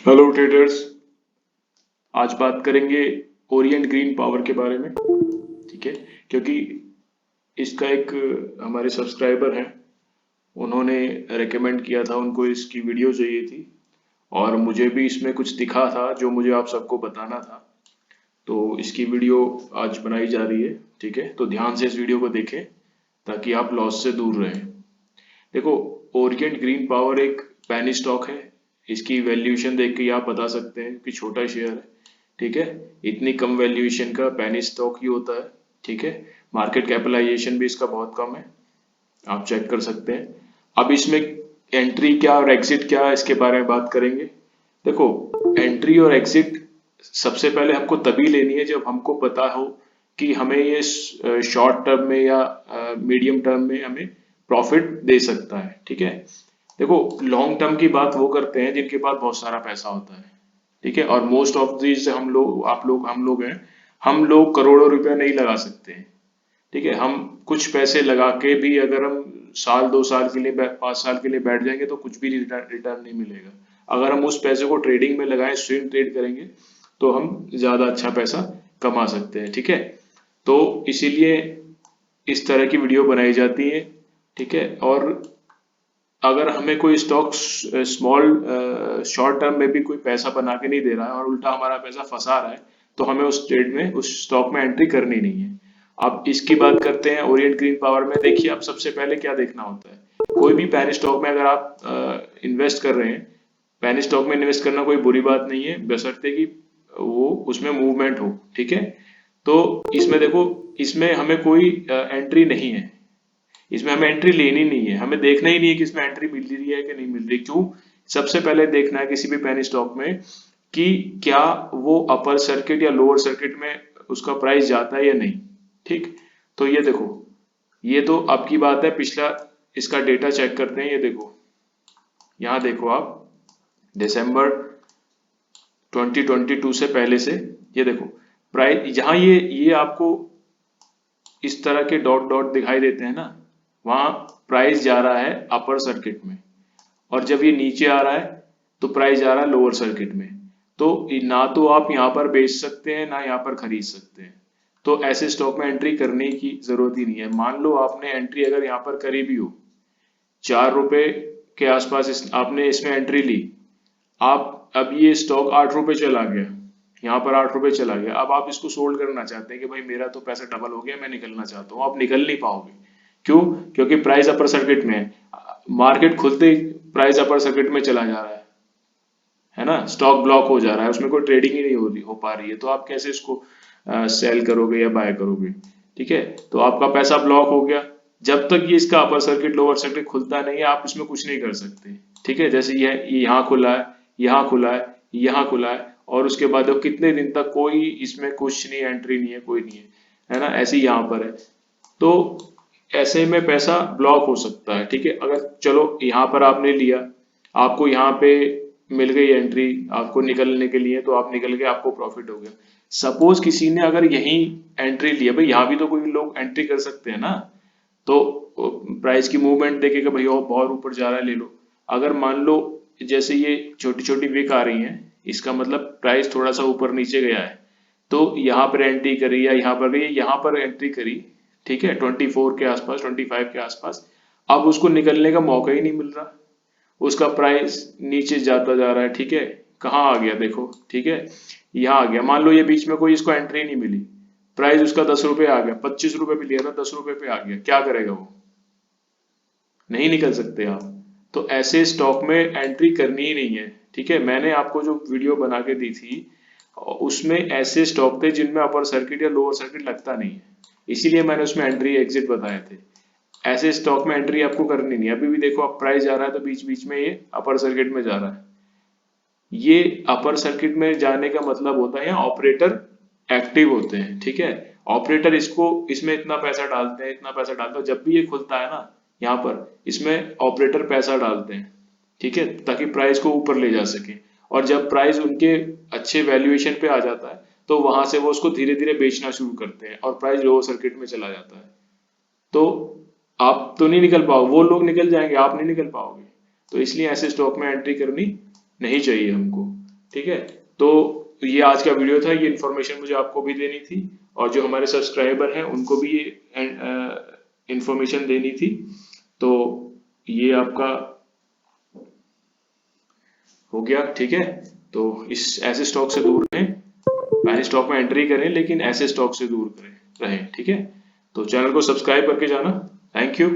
Hello traders. आज बात करेंगे ओरिएंट ग्रीन पावर के बारे में। ठीक है, क्योंकि इसका एक हमारे सब्सक्राइबर हैं, उन्होंने रेकमेंड किया था, उनको इसकी वीडियो चाहिए थी और मुझे भी इसमें कुछ दिखा था जो मुझे आप सबको बताना था। तो इसकी वीडियो आज बनाई जा रही है। ठीक है, तो ध्यान से इस वीडियो को देखें ताकि आप लॉस से दूर रहें। देखो, ओरिएंट ग्रीन पावर एक पैनी स्टॉक है। इसकी वैल्यूएशन देख के ही आप बता सकते हैं कि छोटा शेयर है। ठीक है, इतनी कम वैल्यूएशन का पैनी स्टॉक ही होता है। ठीक है, मार्केट कैपिटलाइजेशन भी इसका बहुत कम है, आप चेक कर सकते हैं। अब इसमें एंट्री क्या और एग्जिट क्या, इसके बारे में बात करेंगे। देखो, एंट्री और एग्जिट सबसे पहले हमको तभी लेनी है जब हमको पता हो कि हमें ये शॉर्ट टर्म में या मीडियम टर्म में हमें प्रॉफिट दे सकता है। ठीक है, देखो, लॉन्ग टर्म की बात वो करते हैं जिनके पास बहुत सारा पैसा होता है। ठीक है, और मोस्ट ऑफ दीज हम लोग, आप लोग, हम लोग हैं, हम लोग करोड़ों रुपया नहीं लगा सकते हैं। ठीक है, हम कुछ पैसे लगा के भी अगर हम साल 2 साल के लिए 5 साल के लिए बैठ जाएंगे तो कुछ भी रिटर्न नहीं मिलेगा। अगर हम उस पैसे को ट्रेडिंग में लगाएं, स्विंग ट्रेड करेंगे, तो हम ज्यादा अच्छा पैसा कमा सकते हैं। ठीक है, तो इसीलिए इस तरह की वीडियो बनाई जाती है। ठीक है, और अगर हमें कोई स्टॉक स्मॉल शॉर्ट टर्म में भी कोई पैसा बना के नहीं दे रहा है और उल्टा हमारा पैसा फंसा रहा है, तो हमें उस ट्रेड में, उस स्टॉक में एंट्री करनी नहीं है। अब इसकी बात करते हैं ओरिएंट ग्रीन पावर में। देखिए, अब सबसे पहले क्या देखना होता है, कोई भी पैनी स्टॉक में अगर आप इन्वेस्ट कर रहे हैं, पैनी स्टॉक में इन्वेस्ट करना कोई बुरी बात नहीं है, बशर्ते कि वो उसमें मूवमेंट हो। ठीक है, तो इसमें देखो, इसमें हमें कोई एंट्री नहीं है, इसमें हमें एंट्री लेनी नहीं है, हमें देखना ही नहीं है कि इसमें एंट्री मिल रही है कि नहीं मिल रही। क्यों? सबसे पहले देखना है किसी भी पेनी स्टॉक में कि क्या वो अपर सर्किट या लोअर सर्किट में उसका प्राइस जाता है या नहीं। ठीक, तो ये देखो, ये तो आपकी बात है। पिछला इसका डेटा चेक करते हैं। ये देखो, यहाँ देखो आप, दिसंबर 2022 से पहले से, ये देखो प्राइस, जहां ये आपको इस तरह के डॉट डॉट दिखाई देते हैं ना, वहां प्राइस जा रहा है अपर सर्किट में, और जब ये नीचे आ रहा है तो प्राइस जा रहा है लोअर सर्किट में। तो ना तो आप यहाँ पर बेच सकते हैं, ना यहाँ पर खरीद सकते हैं। तो ऐसे स्टॉक में एंट्री करने की जरूरत ही नहीं है। मान लो आपने एंट्री अगर यहाँ पर करी भी हो, 4 रुपए के आसपास आपने इसमें एंट्री ली, आप अब ये स्टॉक 8 रुपए चला गया, यहाँ पर 8 रुपए चला गया, अब आप इसको सोल्ड करना चाहते हैं कि भाई मेरा तो पैसा डबल हो गया, मैं निकलना चाहता हूँ, आप निकल नहीं पाओगे। क्यों? क्योंकि प्राइस अपर सर्किट में है। मार्केट खुलते ही प्राइस अपर सर्किट में चला जा रहा है ना, स्टॉक ब्लॉक हो जा रहा है, उसमें कोई ट्रेडिंग ही नहीं हो पा रही है, तो आप कैसे इसको सेल करोगे या बाय करोगे। ठीक है, तो आपका पैसा ब्लॉक हो गया। जब तक ये इसका अपर सर्किट लोअर सर्किट खुलता नहीं है, आप इसमें कुछ नहीं कर सकते। ठीक है, जैसे ये यहाँ खुला है, यहाँ खुला है, यहाँ खुला है, और उसके बाद अब कितने दिन तक कोई इसमें कुछ नहीं, एंट्री नहीं है, कोई नहीं है ना, ऐसे ही यहाँ पर है। तो ऐसे में पैसा ब्लॉक हो सकता है। ठीक है, अगर चलो यहाँ पर आपने लिया, आपको यहाँ पे मिल गई एंट्री आपको निकलने के लिए, तो आप निकल गए, आपको प्रॉफिट हो गया। सपोज किसी ने अगर यही एंट्री लिया, भाई यहाँ भी तो कोई लोग एंट्री कर सकते हैं ना, तो प्राइस की मूवमेंट देखे कि भाई और बहुत ऊपर जा रहा है, ले लो। अगर मान लो जैसे ये छोटी छोटी विक आ रही हैं, इसका मतलब प्राइस थोड़ा सा ऊपर नीचे गया है, तो यहाँ पर एंट्री करी या यहाँ पर गई, यहाँ पर एंट्री करी। ठीक है, 24 के आसपास, 25 के आसपास, अब उसको निकलने का मौका ही नहीं मिल रहा, उसका प्राइस नीचे जाता जा रहा है। ठीक है, कहाँ आ गया देखो। ठीक है, यहाँ आ गया। मान लो ये बीच में कोई इसको एंट्री नहीं मिली, प्राइस उसका 10 रुपए आ गया, 25 रुपए पे लिया था, 10 रुपए पे आ गया, क्या करेगा वो? नहीं निकल सकते आप। तो ऐसे स्टॉक में एंट्री करनी ही नहीं है। ठीक है, मैंने आपको जो वीडियो बना के दी थी, उसमें ऐसे स्टॉक थे जिनमें अपर सर्किट या लोअर सर्किट लगता नहीं है, इसीलिए मैंने उसमें एंट्री एग्जिट बताए थे। ऐसे स्टॉक में एंट्री आपको करनी नहीं है। अभी भी देखो, अब प्राइस जा रहा है तो बीच बीच में ये अपर सर्किट में जा रहा है। ये अपर सर्किट में जाने का मतलब होता है यहाँ ऑपरेटर एक्टिव होते हैं। ठीक है, ऑपरेटर इसको, इसमें इतना पैसा डालते हैं, इतना पैसा डालते हैं, जब भी ये खुलता है ना, यहाँ पर इसमें ऑपरेटर पैसा डालते हैं। ठीक है, ताकि प्राइस को ऊपर ले जा सके, और जब प्राइस उनके अच्छे वैल्यूएशन पे आ जाता है, तो वहां से वो उसको धीरे धीरे बेचना शुरू करते हैं और प्राइस लोअर सर्किट में चला जाता है। तो आप तो नहीं निकल पाओगे, वो लोग निकल जाएंगे, आप नहीं निकल पाओगे। तो इसलिए ऐसे स्टॉक में एंट्री करनी नहीं चाहिए हमको। ठीक है, तो ये आज का वीडियो था, ये इन्फॉर्मेशन मुझे आपको भी देनी थी और जो हमारे सब्सक्राइबर हैं उनको भी ये इन्फॉर्मेशन देनी थी। तो ये आपका हो गया, ठीक है। तो इस ऐसे स्टॉक से दूर रहें, पहले स्टॉक में एंट्री करें लेकिन ऐसे स्टॉक से दूर रहें, ठीक है। तो चैनल को सब्सक्राइब करके जाना। Thank you.